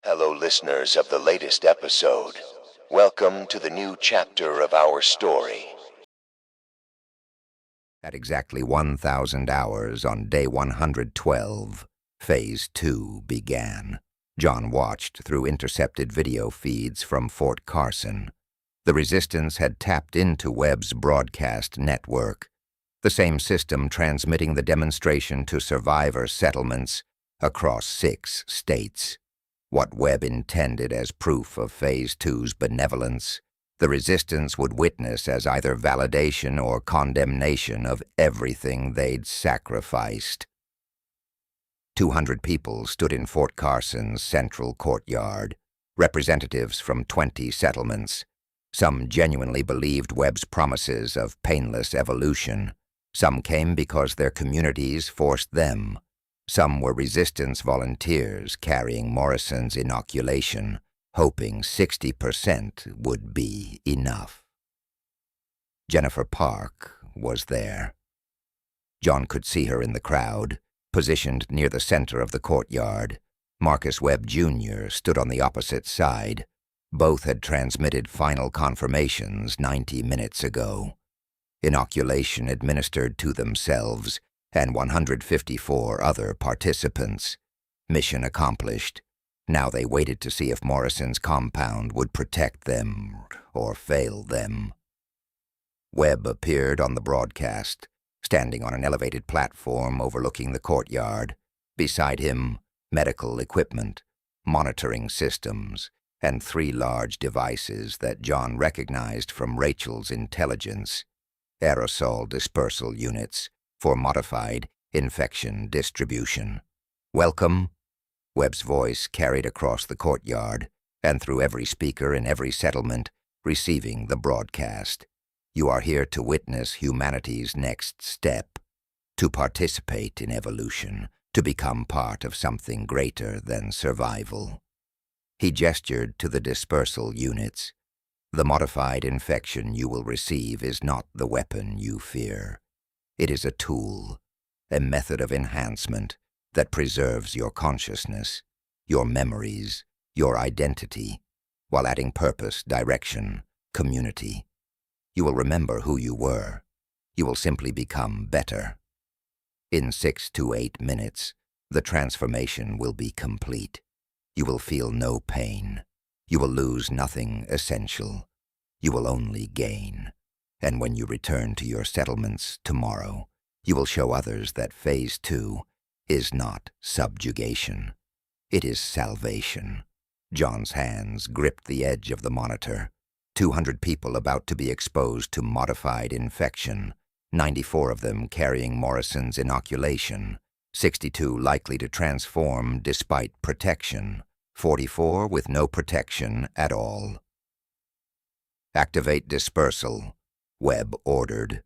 Hello, listeners of the latest episode. Welcome to the new chapter of our story. At exactly 1,000 hours on day 112, Phase 2 began. John watched through intercepted video feeds from Fort Carson. The Resistance had tapped into Webb's broadcast network, the same system transmitting the demonstration to survivor settlements across 6 states. What Webb intended as proof of Phase 2's benevolence, the Resistance would witness as either validation or condemnation of everything they'd sacrificed. 200 people stood in Fort Carson's central courtyard, representatives from 20 settlements. Some genuinely believed Webb's promises of painless evolution. Some came because their communities forced them. Some were Resistance volunteers carrying Morrison's inoculation, hoping 60% would be enough. Jennifer Park was there. John could see her in the crowd, positioned near the center of the courtyard. Marcus Webb Jr. stood on the opposite side. Both had transmitted final confirmations 90 minutes ago. Inoculation administered to themselves and 154 other participants. Mission accomplished. Now they waited to see if Morrison's compound would protect them or fail them. Webb appeared on the broadcast, standing on an elevated platform overlooking the courtyard. Beside him, medical equipment, monitoring systems, and 3 large devices that John recognized from Rachel's intelligence. Aerosol dispersal units for modified infection distribution. Welcome, Webb's voice carried across the courtyard and through every speaker in every settlement receiving the broadcast. You are here to witness humanity's next step, to participate in evolution, to become part of something greater than survival. He gestured to the dispersal units. The modified infection you will receive is not the weapon you fear. It is a tool, a method of enhancement that preserves your consciousness, your memories, your identity, while adding purpose, direction, community. You will remember who you were. You will simply become better. In 6 to 8 minutes, the transformation will be complete. You will feel no pain. You will lose nothing essential. You will only gain. And when you return to your settlements tomorrow, you will show others that Phase 2 is not subjugation. It is salvation. John's hands gripped the edge of the monitor. 200 people about to be exposed to modified infection, 94 of them carrying Morrison's inoculation, 62 likely to transform despite protection, 44 with no protection at all. Activate dispersal, Webb ordered.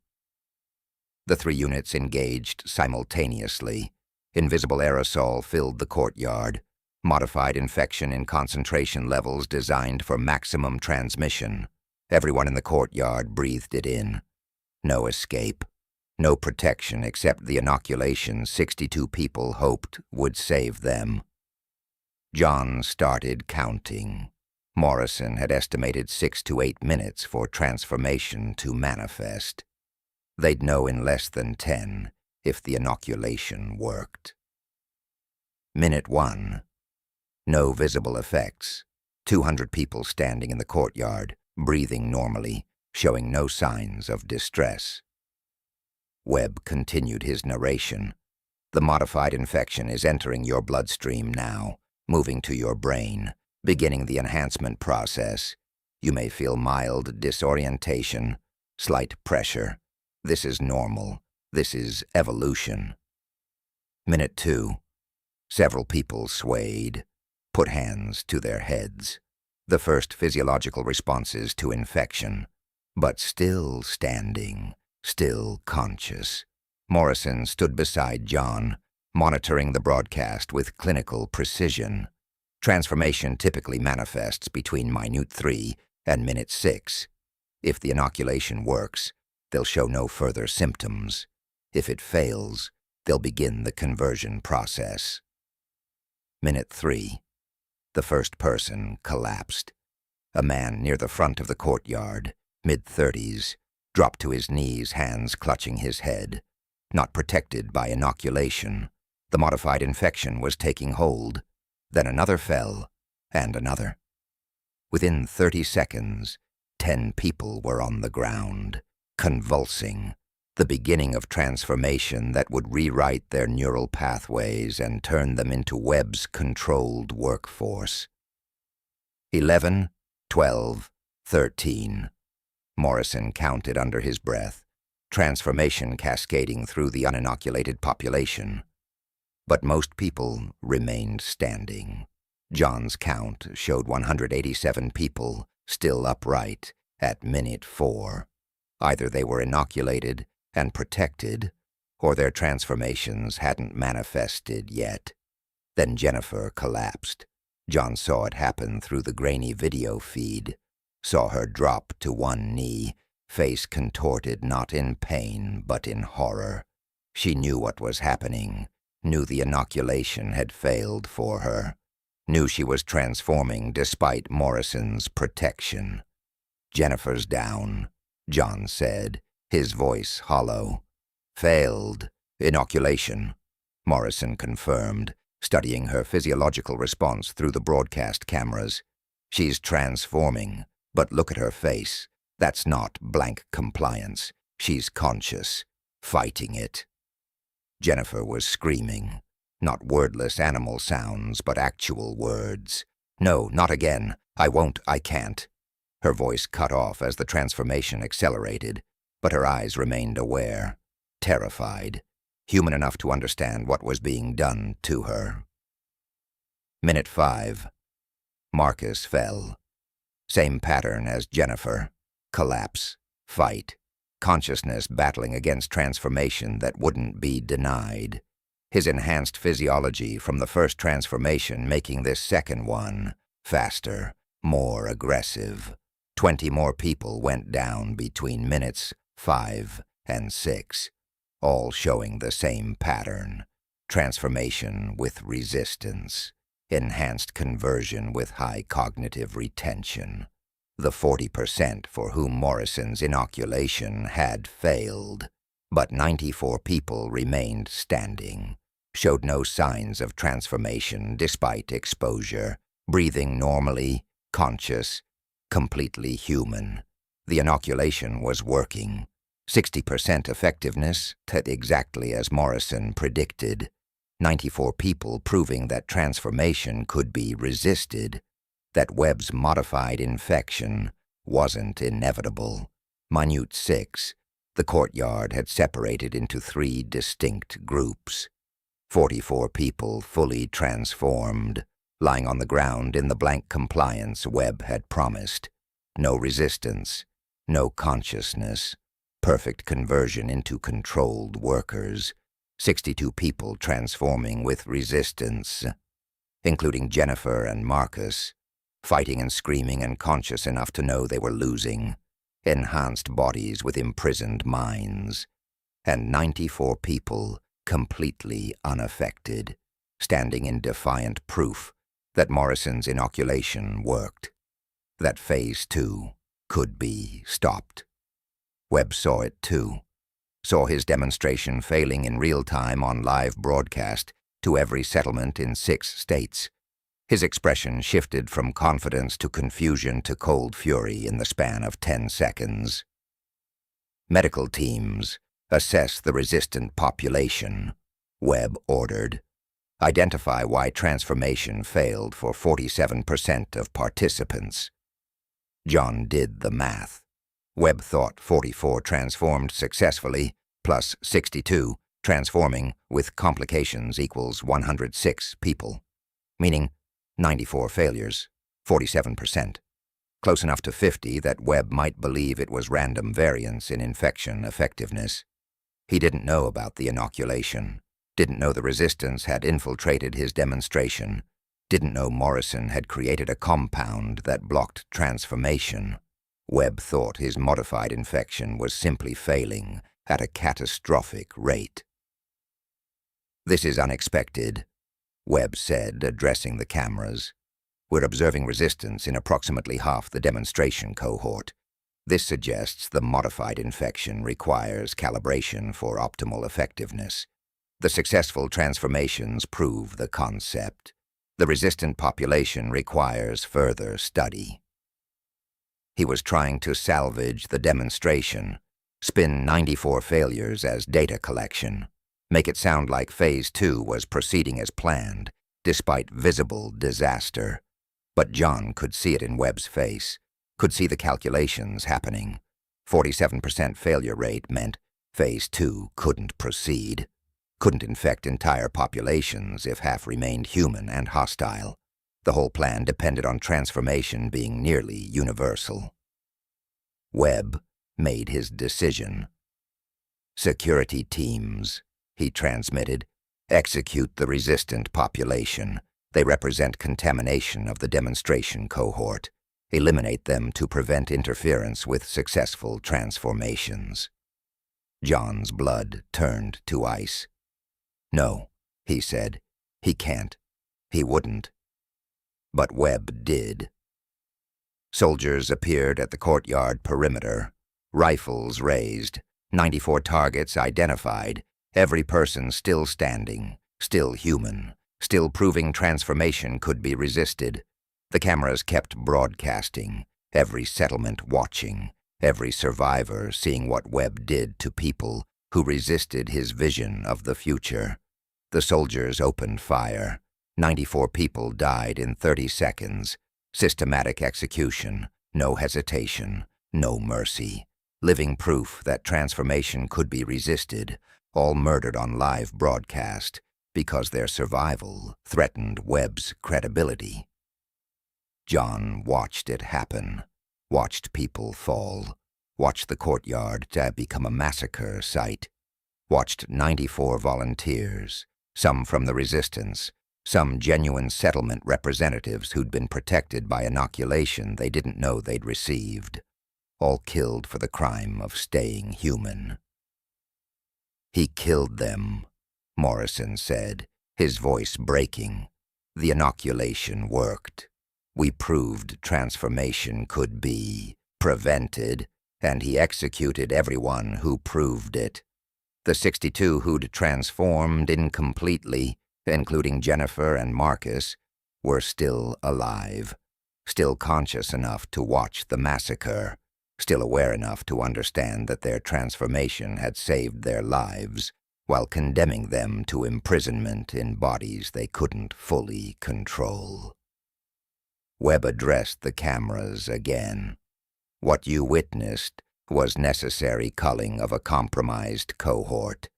The 3 units engaged simultaneously. Invisible aerosol filled the courtyard, modified infection in concentration levels designed for maximum transmission. Everyone in the courtyard breathed it in. No escape, no protection except the inoculation 62 people hoped would save them. John started counting. Morrison had estimated 6 to 8 minutes for transformation to manifest. They'd know in less than 10 if the inoculation worked. Minute 1. No visible effects. 200 people standing in the courtyard, breathing normally, showing no signs of distress. Webb continued his narration. The modified infection is entering your bloodstream now, moving to your brain, beginning the enhancement process. You may feel mild disorientation, slight pressure. This is normal. This is evolution. Minute 2. Several people swayed, put hands to their heads. The first physiological responses to infection, but still standing, still conscious. Morrison stood beside John, monitoring the broadcast with clinical precision. Transformation typically manifests between minute 3 and minute 6. If the inoculation works, they'll show no further symptoms. If it fails, they'll begin the conversion process. Minute 3. The first person collapsed. A man near the front of the courtyard, mid-30s, dropped to his knees, hands clutching his head. Not protected by inoculation, the modified infection was taking hold. Then another fell, and another. Within 30 seconds, 10 people were on the ground, convulsing, the beginning of transformation that would rewrite their neural pathways and turn them into Webb's controlled workforce. 11, 12, 13. Morrison counted under his breath, transformation cascading through the uninoculated population. But most people remained standing. John's count showed 187 people still upright at minute 4. Either they were inoculated and protected, or their transformations hadn't manifested yet. Then Jennifer collapsed. John saw it happen through the grainy video feed, saw her drop to one knee, face contorted not in pain but in horror. She knew what was happening, knew the inoculation had failed for her, knew she was transforming despite Morrison's protection. "Jennifer's down," John said, his voice hollow. "Failed. Inoculation," Morrison confirmed, studying her physiological response through the broadcast cameras. "She's transforming, but look at her face. That's not blank compliance. She's conscious, fighting it." Jennifer was screaming. Not wordless animal sounds, but actual words. "No, not again. I won't, I can't." Her voice cut off as the transformation accelerated, but her eyes remained aware, terrified, human enough to understand what was being done to her. Minute 5. Marcus fell. Same pattern as Jennifer. Collapse, fight, consciousness battling against transformation that wouldn't be denied. His enhanced physiology from the first transformation making this second one faster, more aggressive. 20 more people went down between minutes 5 and 6, all showing the same pattern. Transformation with resistance. Enhanced conversion with high cognitive retention. The 40% for whom Morrison's inoculation had failed. But 94 people remained standing, showed no signs of transformation despite exposure, breathing normally, conscious, completely human. The inoculation was working. 60% effectiveness, exactly as Morrison predicted. 94 people proving that transformation could be resisted, that Webb's modified infection wasn't inevitable. Minute 6. The courtyard had separated into 3 distinct groups. 44 people fully transformed, lying on the ground in the blank compliance Webb had promised. No resistance, no consciousness, perfect conversion into controlled workers. 62 people transforming with resistance, including Jennifer and Marcus, fighting and screaming and conscious enough to know they were losing. Enhanced bodies with imprisoned minds, and 94 people completely unaffected, standing in defiant proof that Morrison's inoculation worked, that Phase 2 could be stopped. Webb saw it too, saw his demonstration failing in real time on live broadcast to every settlement in 6 states. His expression shifted from confidence to confusion to cold fury in the span of 10 seconds. "Medical teams, assess the resistant population," Webb ordered. "Identify why transformation failed for 47% of participants." John did the math. Webb thought 44 transformed successfully, plus 62 transforming with complications equals 106 people, meaning 94 failures, 47%. Close enough to 50 that Webb might believe it was random variance in infection effectiveness. He didn't know about the inoculation, didn't know the resistance had infiltrated his demonstration, didn't know Morrison had created a compound that blocked transformation. Webb thought his modified infection was simply failing at a catastrophic rate. "This is unexpected," Webb said, addressing the cameras. We're observing resistance in approximately half the demonstration cohort. This suggests the modified infection requires calibration for optimal effectiveness. The successful transformations prove the concept. The resistant population requires further study. He was trying to salvage the demonstration, spin 94 failures as data collection, make it sound like Phase 2 was proceeding as planned, despite visible disaster. But John could see it in Webb's face, could see the calculations happening. 47% failure rate meant Phase 2 couldn't proceed, couldn't infect entire populations if half remained human and hostile. The whole plan depended on transformation being nearly universal. Webb made his decision. "Security teams," he transmitted, "execute the resistant population. They represent contamination of the demonstration cohort. Eliminate them to prevent interference with successful transformations." John's blood turned to ice. "No," he said. "He can't. He wouldn't." But Webb did. Soldiers appeared at the courtyard perimeter, rifles raised, 94 targets identified, every person still standing, still human, still proving transformation could be resisted. The cameras kept broadcasting, every settlement watching, every survivor seeing what Webb did to people who resisted his vision of the future. The soldiers opened fire. 94 people died in 30 seconds. Systematic execution, no hesitation, no mercy. Living proof that transformation could be resisted, all murdered on live broadcast because their survival threatened Webb's credibility. John watched it happen, watched people fall, watched the courtyard become a massacre site, watched 94 volunteers, some from the resistance, some genuine settlement representatives who'd been protected by inoculation they didn't know they'd received, all killed for the crime of staying human. "He killed them," Morrison said, his voice breaking. "The inoculation worked. We proved transformation could be prevented, and he executed everyone who proved it. The 62 who'd transformed incompletely, including Jennifer and Marcus, were still alive, still conscious enough to watch the massacre, still aware enough to understand that their transformation had saved their lives, while condemning them to imprisonment in bodies they couldn't fully control." Webb addressed the cameras again. "What you witnessed was necessary culling of a compromised cohort.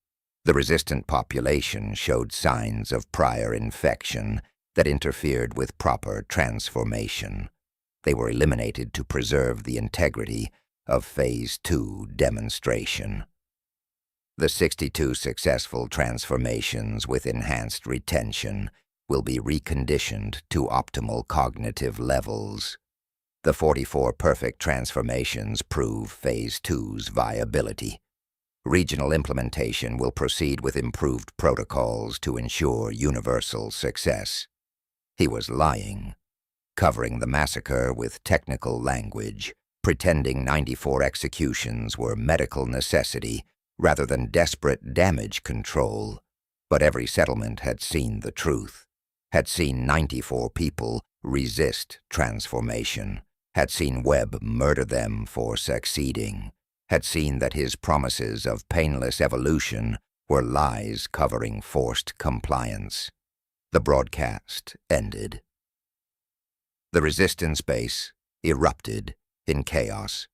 The resistant population showed signs of prior infection that interfered with proper transformation. They were eliminated to preserve the integrity of Phase 2 demonstration. The 62 successful transformations with enhanced retention will be reconditioned to optimal cognitive levels. The 44 perfect transformations prove Phase 2's viability. Regional implementation will proceed with improved protocols to ensure universal success." He was lying, covering the massacre with technical language, pretending 94 executions were medical necessity rather than desperate damage control. But every settlement had seen the truth, had seen 94 people resist transformation, had seen Webb murder them for succeeding, had seen that his promises of painless evolution were lies covering forced compliance. The broadcast ended. The resistance base erupted in chaos.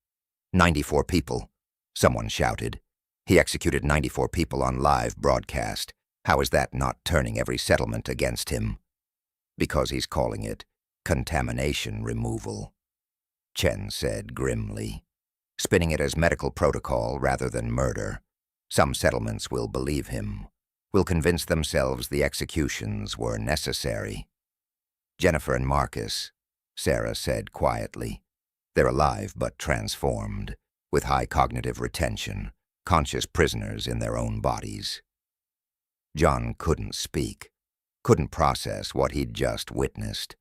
94 people, someone shouted. He executed 94 people on live broadcast. How is that not turning every settlement against him? Because he's calling it contamination removal, Chen said grimly, spinning it as medical protocol rather than murder. Some settlements will believe him, will convince themselves the executions were necessary. "Jennifer and Marcus," Sarah said quietly. "They're alive but transformed, with high cognitive retention, conscious prisoners in their own bodies." John couldn't speak, couldn't process what he'd just witnessed.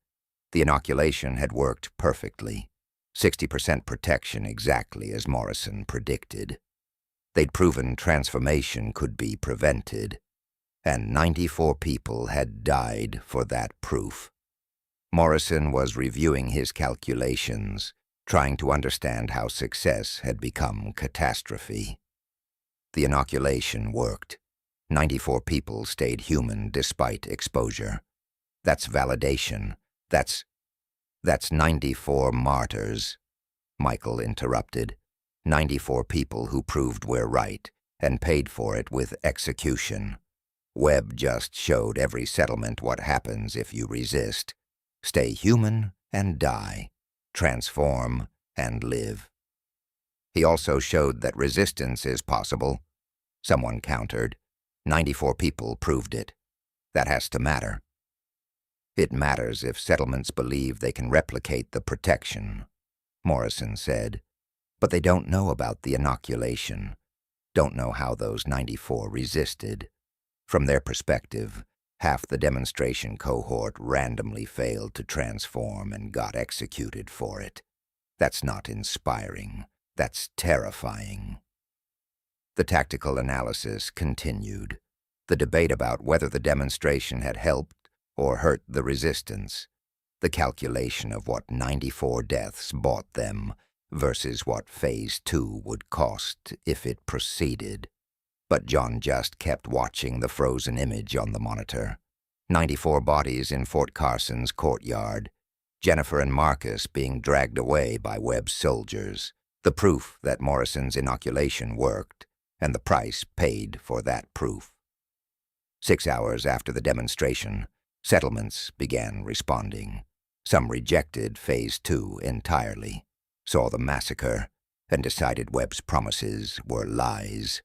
The inoculation had worked perfectly. 60% protection, exactly as Morrison predicted. They'd proven transformation could be prevented, and 94 people had died for that proof. Morrison was reviewing his calculations, trying to understand how success had become catastrophe. The inoculation worked. 94 people stayed human despite exposure. That's validation. That's 94 martyrs, Michael interrupted. 94 people who proved we're right and paid for it with execution. Webb just showed every settlement what happens if you resist. Stay human and die. Transform and live. He also showed that resistance is possible. Someone countered. 94 people proved it. That has to matter. It matters if settlements believe they can replicate the protection, Morrison said. But they don't know about the inoculation, don't know how those 94 resisted. From their perspective, half the demonstration cohort randomly failed to transform and got executed for it. That's not inspiring. That's terrifying. The tactical analysis continued. The debate about whether the demonstration had helped or hurt the resistance. The calculation of what 94 deaths bought them versus what Phase 2 would cost if it proceeded. But John just kept watching the frozen image on the monitor. 94 bodies in Fort Carson's courtyard. Jennifer and Marcus being dragged away by Webb's soldiers. The proof that Morrison's inoculation worked, and the price paid for that proof. 6 hours after the demonstration, settlements began responding. Some rejected Phase 2 entirely, saw the massacre, and decided Webb's promises were lies.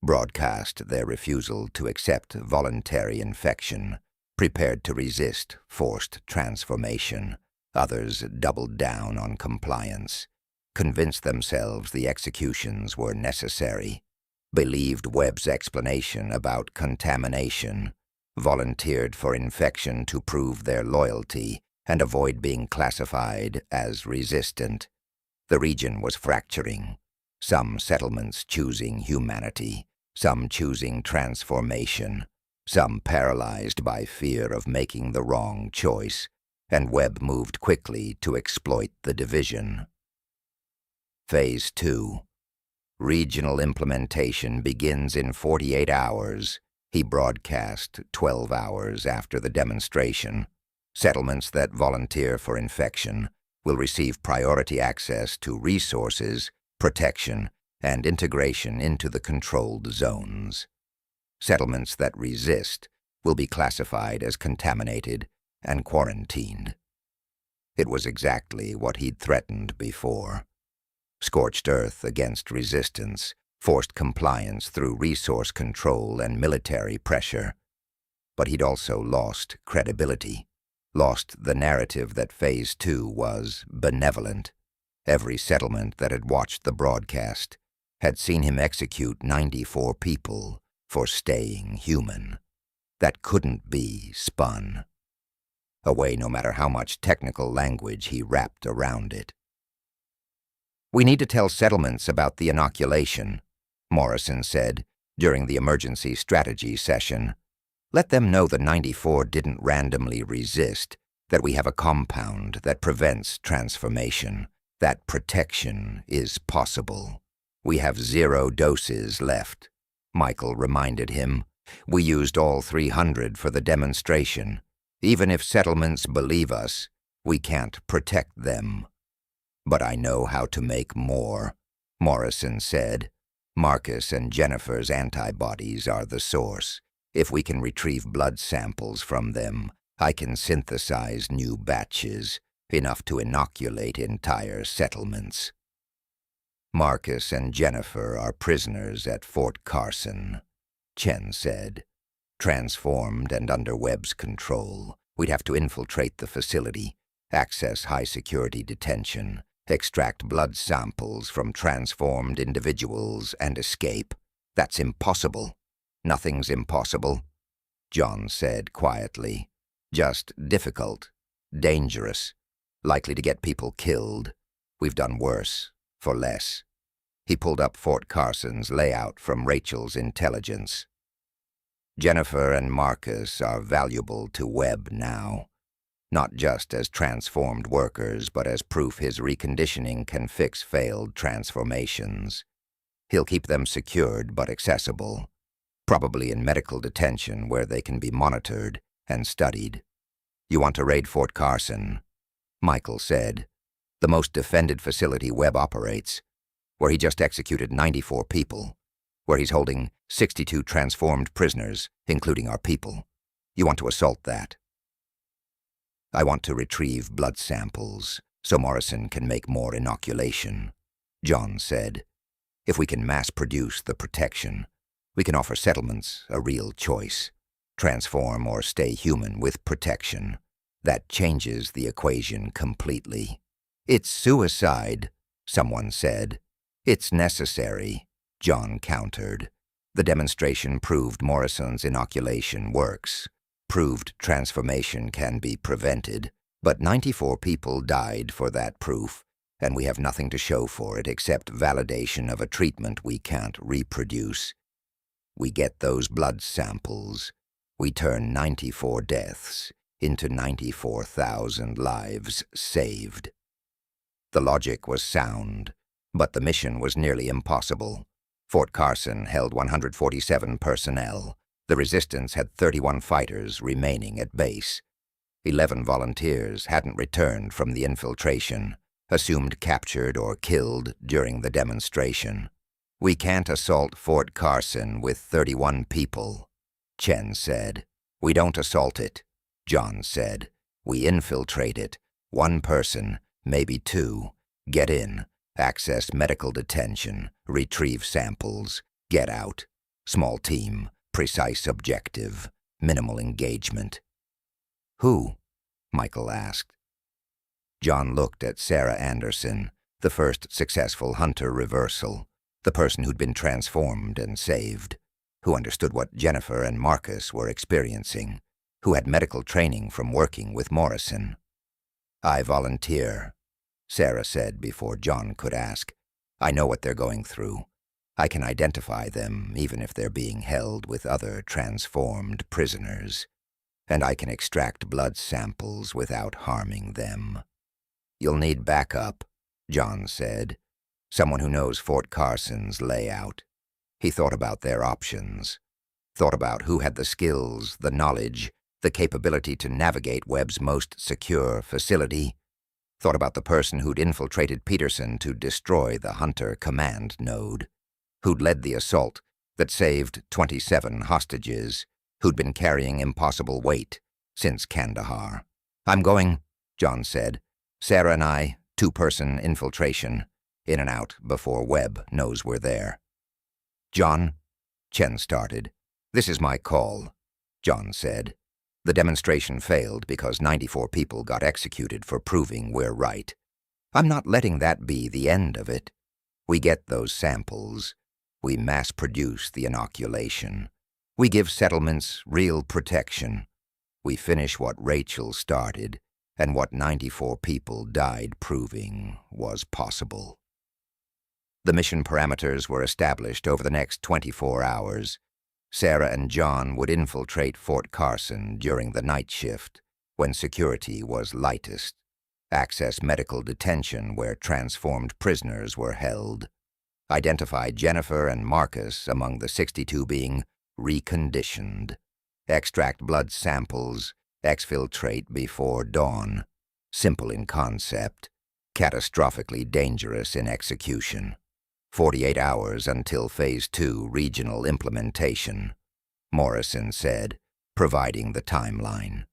Broadcast their refusal to accept voluntary infection, prepared to resist forced transformation. Others doubled down on compliance, convinced themselves the executions were necessary, believed Webb's explanation about contamination, volunteered for infection to prove their loyalty and avoid being classified as resistant. The region was fracturing, some settlements choosing humanity, some choosing transformation, some paralyzed by fear of making the wrong choice, and Webb moved quickly to exploit the division. Phase 2. Regional implementation begins in 48 hours, he broadcast 12 hours after the demonstration. Settlements that volunteer for infection will receive priority access to resources, protection, and integration into the controlled zones. Settlements that resist will be classified as contaminated and quarantined. It was exactly what he'd threatened before. Scorched earth against resistance, forced compliance through resource control and military pressure. But he'd also lost credibility, lost the narrative that Phase 2 was benevolent. Every settlement that had watched the broadcast had seen him execute 94 people for staying human. That couldn't be spun away, no matter how much technical language he wrapped around it. We need to tell settlements about the inoculation, Morrison said during the emergency strategy session. Let them know the 94 didn't randomly resist, that we have a compound that prevents transformation, that protection is possible. We have 0 doses left, Michael reminded him. We used all 300 for the demonstration. Even if settlements believe us, we can't protect them. But I know how to make more, Morrison said. Marcus and Jennifer's antibodies are the source. If we can retrieve blood samples from them, I can synthesize new batches, enough to inoculate entire settlements. Marcus and Jennifer are prisoners at Fort Carson, Chen said. Transformed and under Webb's control, we'd have to infiltrate the facility, access high-security detention, extract blood samples from transformed individuals, and escape. That's impossible. Nothing's impossible, John said quietly. Just difficult. dangerous, likely to get people killed. We've done worse, for less. He pulled up Fort Carson's layout from Rachel's intelligence. Jennifer and Marcus are valuable to Webb now, not just as transformed workers, but as proof his reconditioning can fix failed transformations. He'll keep them secured but accessible, probably in medical detention where they can be monitored and studied. You want to raid Fort Carson? Michael said, the most defended facility Webb operates, where he just executed 94 people, where he's holding 62 transformed prisoners, including our people. You want to assault that? I want to retrieve blood samples so Morrison can make more inoculation, John said. If we can mass-produce the protection, we can offer settlements a real choice. Transform or stay human with protection. That changes the equation completely. It's suicide, someone said. It's necessary, John countered. The demonstration proved Morrison's inoculation works, proved transformation can be prevented, but 94 people died for that proof, and we have nothing to show for it except validation of a treatment we can't reproduce. We get those blood samples. We turn 94 deaths into 94,000 lives saved. The logic was sound, but the mission was nearly impossible. Fort Carson held 147 personnel. The resistance had 31 fighters remaining at base. 11 volunteers hadn't returned from the infiltration, assumed captured or killed during the demonstration. We can't assault Fort Carson with 31 people, Chen said. We don't assault it, John said. We infiltrate it. One person, maybe two. Get in, access medical detention, retrieve samples, get out. Small team, precise objective, minimal engagement. Who? Michael asked. John looked at Sarah Anderson, the first successful hunter reversal, the person who'd been transformed and saved, who understood what Jennifer and Marcus were experiencing, who had medical training from working with Morrison. I volunteer, Sarah said before John could ask. I know what they're going through. I can identify them even if they're being held with other transformed prisoners, and I can extract blood samples without harming them. You'll need backup, John said. Someone who knows Fort Carson's layout. He thought about their options, thought about who had the skills, the knowledge, the capability to navigate Webb's most secure facility, thought about the person who'd infiltrated Peterson to destroy the Hunter command node, who'd led the assault that saved 27 hostages, who'd been carrying impossible weight since Kandahar. I'm going, John said. Sarah and I, two-person infiltration, in and out before Webb knows we're there. John, Chen started. This is my call, John said. The demonstration failed because 94 people got executed for proving we're right. I'm not letting that be the end of it. We get those samples. We mass-produce the inoculation. We give settlements real protection. We finish what Rachel started, and what 94 people died proving was possible. The mission parameters were established over the next 24 hours. Sarah and John would infiltrate Fort Carson during the night shift, when security was lightest, access medical detention where transformed prisoners were held, identify Jennifer and Marcus among the 62 being reconditioned, extract blood samples, exfiltrate before dawn, simple in concept, catastrophically dangerous in execution. 48 hours until Phase 2 regional implementation, Morrison said, providing the timeline.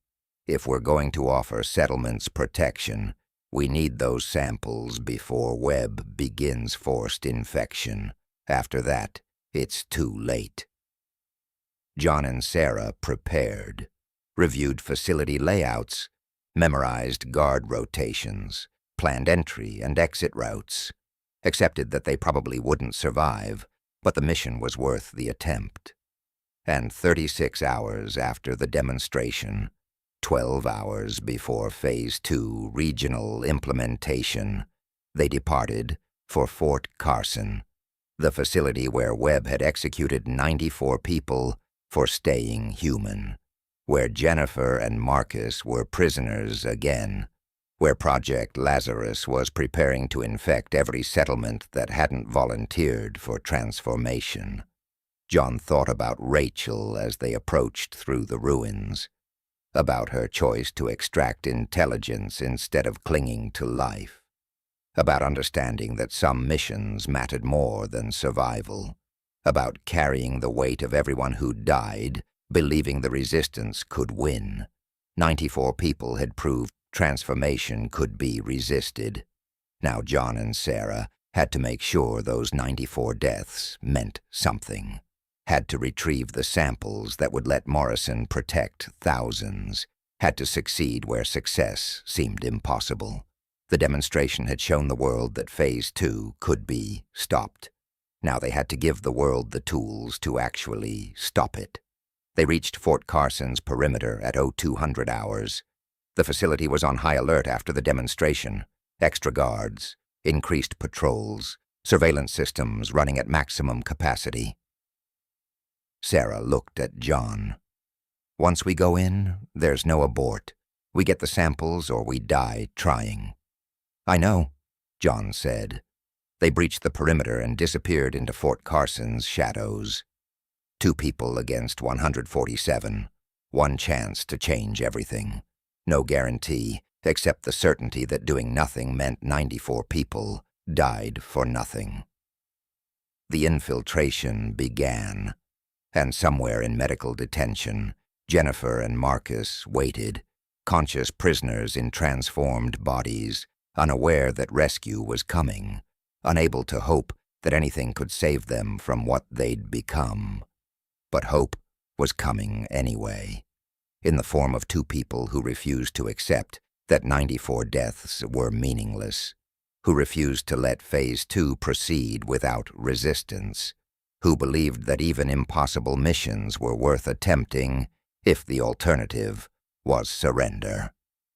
If we're going to offer settlements protection, we need those samples before Webb begins forced infection. After that, it's too late. John and Sarah prepared, reviewed facility layouts, memorized guard rotations, planned entry and exit routes, accepted that they probably wouldn't survive, but the mission was worth the attempt. And 36 hours after the demonstration, 12 hours before Phase 2 regional implementation, they departed for Fort Carson, the facility where Webb had executed 94 people for staying human, where Jennifer and Marcus were prisoners again, where Project Lazarus was preparing to infect every settlement that hadn't volunteered for transformation. John thought about Rachel as they approached through the ruins, about her choice to extract intelligence instead of clinging to life, about understanding that some missions mattered more than survival, about carrying the weight of everyone who died, believing the resistance could win. 94 people had proved transformation could be resisted. Now John and Sarah had to make sure those 94 deaths meant something, had to retrieve the samples that would let Morrison protect thousands, had to succeed where success seemed impossible. The demonstration had shown the world that Phase 2 could be stopped. Now they had to give the world the tools to actually stop it. They reached Fort Carson's perimeter at 0200 hours. The facility was on high alert after the demonstration. Extra guards, increased patrols, surveillance systems running at maximum capacity. Sarah looked at John. "Once we go in, there's no abort. We get the samples or we die trying." "I know," John said. They breached the perimeter and disappeared into Fort Carson's shadows. 2 people against 147. One chance to change everything. No guarantee, except the certainty that doing nothing meant 94 people died for nothing. The infiltration began, and somewhere in medical detention, Jennifer and Marcus waited, conscious prisoners in transformed bodies, unaware that rescue was coming, unable to hope that anything could save them from what they'd become. But hope was coming anyway, in the form of 2 people who refused to accept that 94 deaths were meaningless, who refused to let Phase 2 proceed without resistance, who believed that even impossible missions were worth attempting if the alternative was surrender.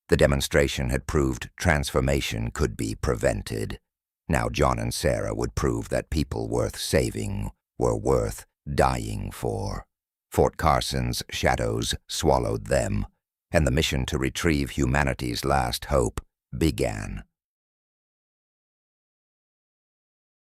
The demonstration had proved transformation could be prevented. Now John and Sarah would prove that people worth saving were worth dying for. Fort Carson's shadows swallowed them, and the mission to retrieve humanity's last hope began.